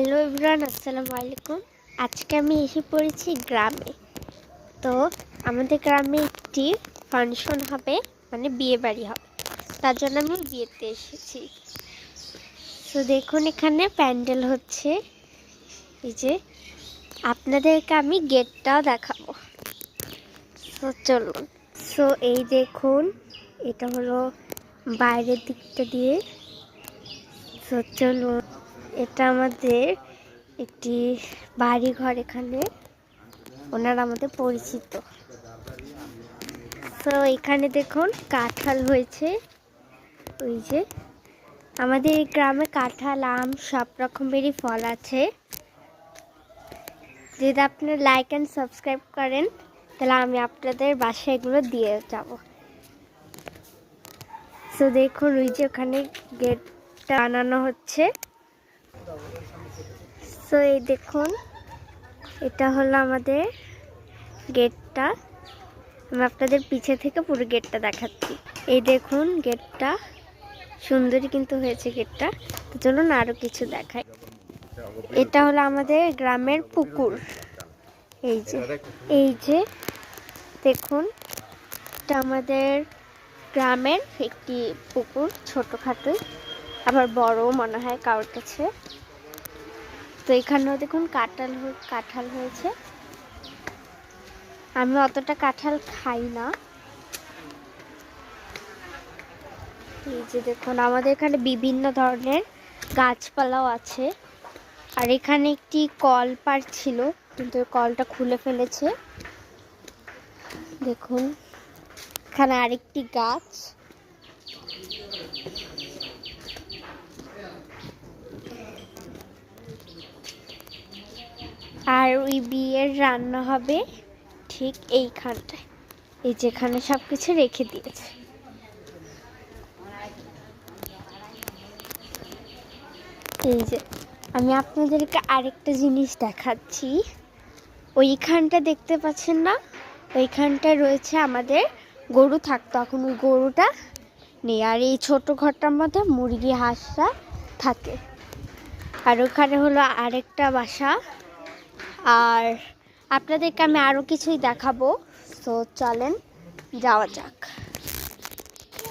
Hello everyone, আসসালামু আলাইকুম। আজকে আমি এসে পড়েছি গ্রামে। তো আমাদের গ্রামে একটি ফাংশন হবে, মানে বিয়ে বাড়ি হবে। তার জন্য আমি বিয়েতে এসেছি। তো দেখুন এখানে প্যান্ডেল হচ্ছে। এই যে আপনাদেরকে আমি গেটটাও দেখাবো। তো চলুন। সো এই দেখুন, এটা হলো বাইরের দিকটা দিয়ে। তো চলুন, এটা আমাদের একটি বাড়ি ঘর। এখানে ওনারা আমাদের পরিচিত। তো এখানে দেখুন কাঁঠাল হয়েছে। ওই যে আমাদের এই গ্রামে কাঁঠাল, আম সব রকমেরই ফল আছে। যদি আপনারা লাইক অ্যান্ড সাবস্ক্রাইব করেন তাহলে আমি আপনাদের বাসায় এগুলো দিয়ে যাব। তো দেখুন ওই যে ওখানে গেটটা বানানো হচ্ছে। তো এই দেখুন, এটা হলো আমাদের গেটটা। আমি আপনাদের পিছে থেকে পুরো গেটটা দেখাচ্ছি। এই দেখুন গেটটা সুন্দরই কিন্তু হয়েছে গেটটা। তো চলুন আরো কিছু দেখাই। এটা হলো আমাদের গ্রামের পুকুর। এই যে দেখুন, এটা আমাদের গ্রামের একটি পুকুর, ছোটখাটো আবার বড় মনে হয় কারোর কাছে। তো এখানেও দেখুন কাঁঠাল হয়েছে। আমি অতটা কাঁঠাল খাই না। এই যে দেখুন আমাদের এখানে বিভিন্ন ধরনের গাছপালাও আছে। আর এখানে একটি কল পার ছিল, কিন্তু কলটা খুলে ফেলেছে। দেখুন এখানে আরেকটি গাছ। আর ওই বিয়ের রান্না হবে ঠিক এইখানটায়, এই যেখানে সবকিছু রেখে দিয়েছে। এই যে আমি আপনাদেরকে আরেকটা জিনিস দেখাচ্ছি। ওইখানটা দেখতে পাচ্ছেন না, ওইখানটা রয়েছে আমাদের গরু থাকতো, এখন ওই গরুটা নেই। আর এই ছোট ঘরটার মধ্যে মুরগি হাঁসরা থাকে। আর ওখানে হলো আরেকটা বাসা। আর আপনাদেরকে আমি আরও কিছুই দেখাবো। তো চলেন যাওয়া যাক।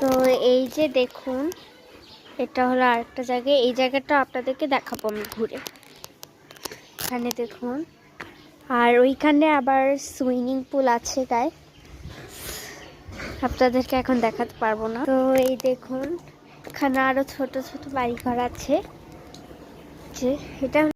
তো এই যে দেখুন, এটা হলো আরেকটা জায়গা। এই জায়গাটা আপনাদেরকে দেখাবো আমি ঘুরে। এখানে দেখুন, আর ওইখানে আবার সুইমিং পুল আছে গায়ে, আপনাদেরকে এখন দেখাতে পারবো না। তো এই দেখুন এখানে আরো ছোট ছোট বাড়িঘর আছে। যে এটা